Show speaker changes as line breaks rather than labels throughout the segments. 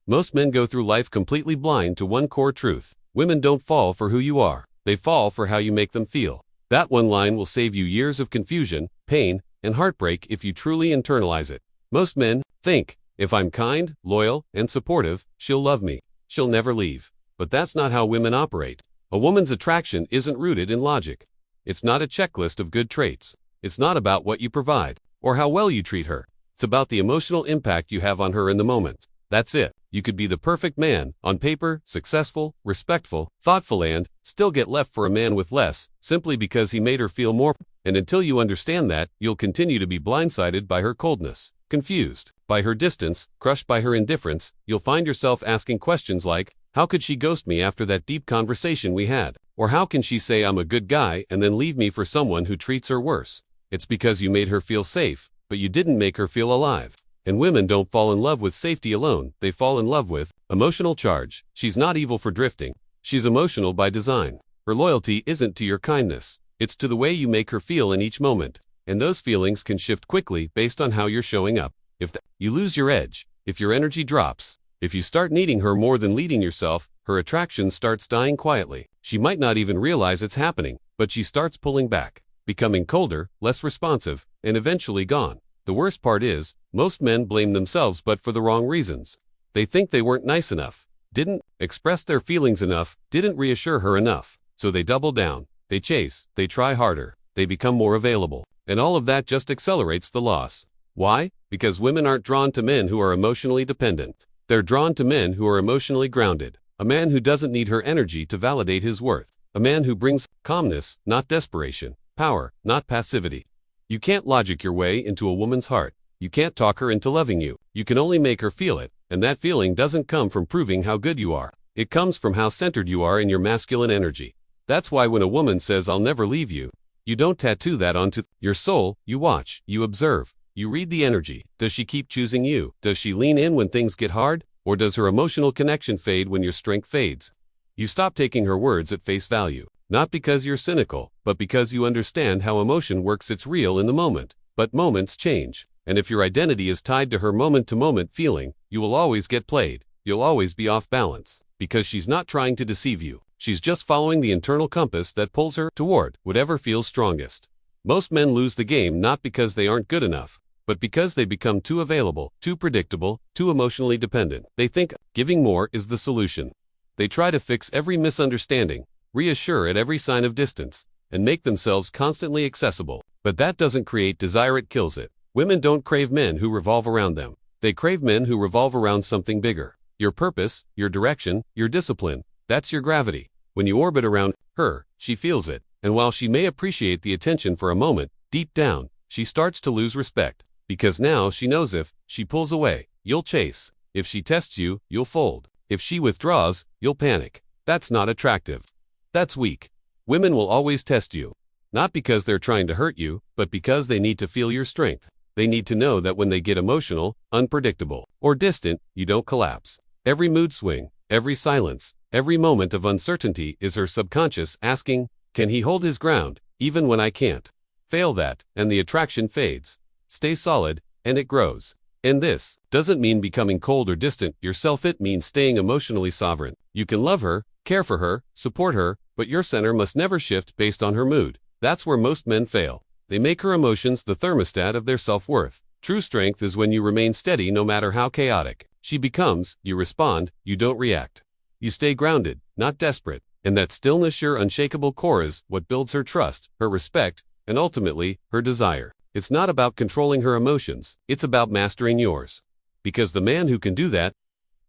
Most men go through life completely blind to one core truth. Women don't fall for who you are. They fall for how you make them feel. That one line will save you years of confusion, pain, and heartbreak if you truly internalize it. Most men think, if I'm kind, loyal, and supportive, she'll love me. She'll never leave. But that's not how women operate. A woman's attraction isn't rooted in logic. It's not a checklist of good traits. It's not about what you provide or how well you treat her. It's about the emotional impact you have on her in the moment. That's it. You could be the perfect man, on paper, successful, respectful, thoughtful, and still get left for a man with less, simply because he made her feel more. And until you understand that, you'll continue to be blindsided by her coldness, confused by her distance, crushed by her indifference. You'll find yourself asking questions like, how could she ghost me after that deep conversation we had? Or how can she say I'm a good guy and then leave me for someone who treats her worse? It's because you made her feel safe, but you didn't make her feel alive. And women don't fall in love with safety alone, they fall in love with emotional charge. She's not evil for drifting. She's emotional by design. Her loyalty isn't to your kindness. It's to the way you make her feel in each moment. And those feelings can shift quickly based on how you're showing up. If you lose your edge, if your energy drops, if you start needing her more than leading yourself, her attraction starts dying quietly. She might not even realize it's happening, but she starts pulling back, becoming colder, less responsive, and eventually gone. The worst part is, most men blame themselves but for the wrong reasons. They think they weren't nice enough, didn't express their feelings enough, didn't reassure her enough. So they double down, they chase, they try harder, they become more available. And all of that just accelerates the loss. Why? Because women aren't drawn to men who are emotionally dependent. They're drawn to men who are emotionally grounded. A man who doesn't need her energy to validate his worth. A man who brings calmness, not desperation. Power, not passivity. You can't logic your way into a woman's heart. You can't talk her into loving you. You can only make her feel it, and that feeling doesn't come from proving how good you are. It comes from how centered you are in your masculine energy. That's why when a woman says, I'll never leave you, you don't tattoo that onto your soul. You watch, you observe, you read the energy. Does she keep choosing you? Does she lean in when things get hard? Or does her emotional connection fade when your strength fades? You stop taking her words at face value. Not because you're cynical, but because you understand how emotion works. It's real in the moment. But moments change. And if your identity is tied to her moment-to-moment feeling, you will always get played. You'll always be off balance. Because she's not trying to deceive you. She's just following the internal compass that pulls her toward whatever feels strongest. Most men lose the game not because they aren't good enough, but because they become too available, too predictable, too emotionally dependent. They think giving more is the solution. They try to fix every misunderstanding, reassure at every sign of distance, and make themselves constantly accessible. But that doesn't create desire, it kills it. Women don't crave men who revolve around them. They crave men who revolve around something bigger. Your purpose, your direction, your discipline. That's your gravity. When you orbit around her, she feels it. And while she may appreciate the attention for a moment, deep down, she starts to lose respect. Because now she knows if she pulls away, you'll chase. If she tests you, you'll fold. If she withdraws, you'll panic. That's not attractive. That's weak. Women will always test you. Not because they're trying to hurt you, but because they need to feel your strength. They need to know that when they get emotional, unpredictable, or distant, you don't collapse. Every mood swing, every silence, every moment of uncertainty is her subconscious asking, can he hold his ground, even when I can't? Fail that, and the attraction fades. Stay solid, and it grows. And this doesn't mean becoming cold or distant yourself. It means staying emotionally sovereign. You can love her, care for her, support her, but your center must never shift based on her mood. That's where most men fail. They make her emotions the thermostat of their self-worth. True strength is when you remain steady no matter how chaotic she becomes. You respond, you don't react. You stay grounded, not desperate. And that stillness, your unshakable core, is what builds her trust, her respect, and ultimately, her desire. It's not about controlling her emotions, it's about mastering yours. Because the man who can do that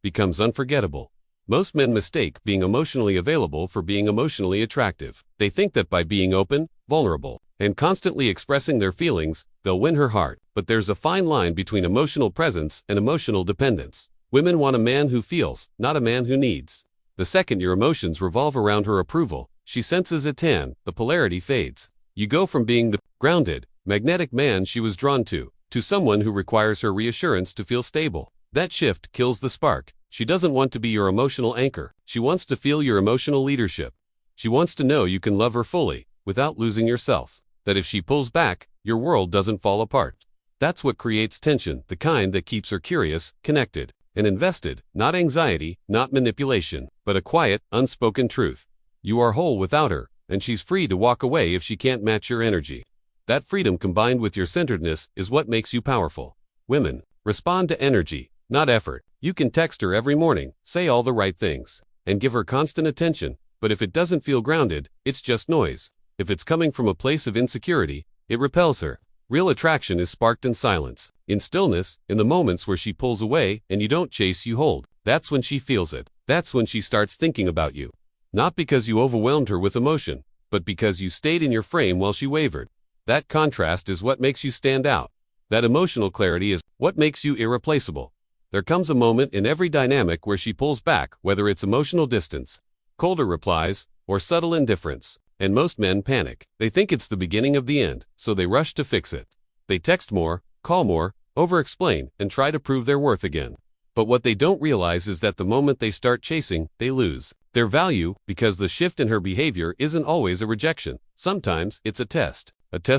becomes unforgettable. Most men mistake being emotionally available for being emotionally attractive. They think that by being open, vulnerable, and constantly expressing their feelings, they'll win her heart. But there's a fine line between emotional presence and emotional dependence. Women want a man who feels, not a man who needs. The second your emotions revolve around her approval, she senses a tan, the polarity fades. You go from being the grounded, magnetic man she was drawn to someone who requires her reassurance to feel stable. That shift kills the spark. She doesn't want to be your emotional anchor. She wants to feel your emotional leadership. She wants to know you can love her fully, without losing yourself. That if she pulls back, your world doesn't fall apart. That's what creates tension, the kind that keeps her curious, connected, and invested, not anxiety, not manipulation, but a quiet, unspoken truth. You are whole without her, and she's free to walk away if she can't match your energy. That freedom combined with your centeredness is what makes you powerful. Women, respond to energy, not effort. You can text her every morning, say all the right things, and give her constant attention, but if it doesn't feel grounded, it's just noise. If it's coming from a place of insecurity, it repels her. Real attraction is sparked in silence, in stillness, in the moments where she pulls away and you don't chase, you hold. That's when she feels it. That's when she starts thinking about you. Not because you overwhelmed her with emotion, but because you stayed in your frame while she wavered. That contrast is what makes you stand out. That emotional clarity is what makes you irreplaceable. There comes a moment in every dynamic where she pulls back, whether it's emotional distance, colder replies, or subtle indifference. And most men panic. They think it's the beginning of the end, so they rush to fix it. They text more, call more, over-explain, and try to prove their worth again. But what they don't realize is that the moment they start chasing, they lose their value, because the shift in her behavior isn't always a rejection. Sometimes it's a test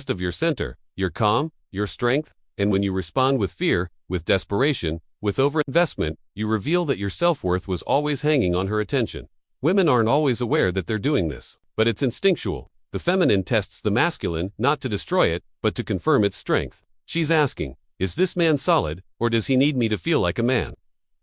of your center, your calm, your strength, and when you respond with fear, with desperation, with over-investment, you reveal that your self-worth was always hanging on her attention. Women aren't always aware that they're doing this, but it's instinctual. The feminine tests the masculine, not to destroy it, but to confirm its strength. She's asking, is this man solid, or does he need me to feel like a man?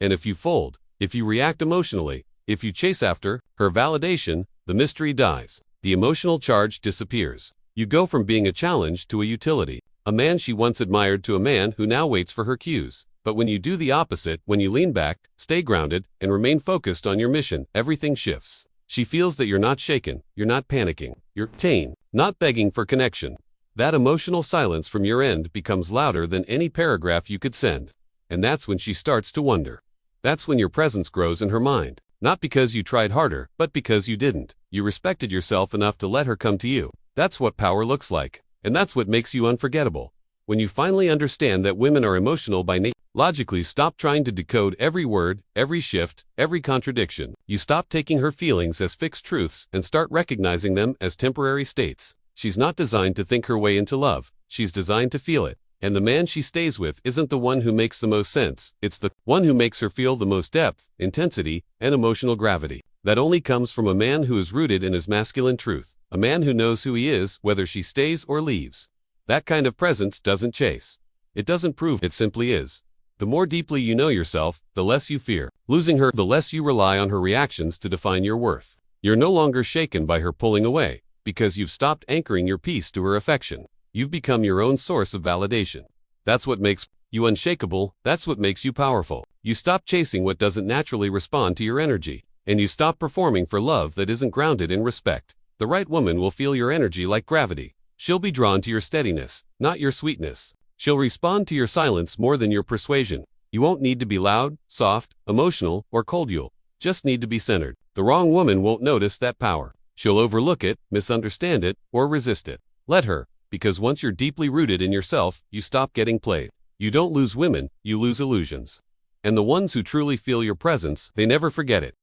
And if you fold, if you react emotionally, if you chase after her validation, the mystery dies. The emotional charge disappears. You go from being a challenge to a utility. A man she once admired to a man who now waits for her cues. But when you do the opposite, when you lean back, stay grounded, and remain focused on your mission, everything shifts. She feels that you're not shaken, you're not panicking, you're tame, not begging for connection. That emotional silence from your end becomes louder than any paragraph you could send. And that's when she starts to wonder. That's when your presence grows in her mind. Not because you tried harder, but because you didn't. You respected yourself enough to let her come to you. That's what power looks like. And that's what makes you unforgettable. When you finally understand that women are emotional by nature, logically stop trying to decode every word, every shift, every contradiction. You stop taking her feelings as fixed truths and start recognizing them as temporary states. She's not designed to think her way into love. She's designed to feel it. And the man she stays with isn't the one who makes the most sense. It's the one who makes her feel the most depth, intensity, and emotional gravity. That only comes from a man who is rooted in his masculine truth. A man who knows who he is, whether she stays or leaves. That kind of presence doesn't chase. It doesn't prove, it simply is. The more deeply you know yourself, the less you fear losing her, the less you rely on her reactions to define your worth. You're no longer shaken by her pulling away, because you've stopped anchoring your peace to her affection. You've become your own source of validation. That's what makes you unshakable, that's what makes you powerful. You stop chasing what doesn't naturally respond to your energy, and you stop performing for love that isn't grounded in respect. The right woman will feel your energy like gravity. She'll be drawn to your steadiness, not your sweetness. She'll respond to your silence more than your persuasion. You won't need to be loud, soft, emotional, or cold. You'll just need to be centered. The wrong woman won't notice that power. She'll overlook it, misunderstand it, or resist it. Let her, because once you're deeply rooted in yourself, you stop getting played. You don't lose women, you lose illusions. And the ones who truly feel your presence, they never forget it.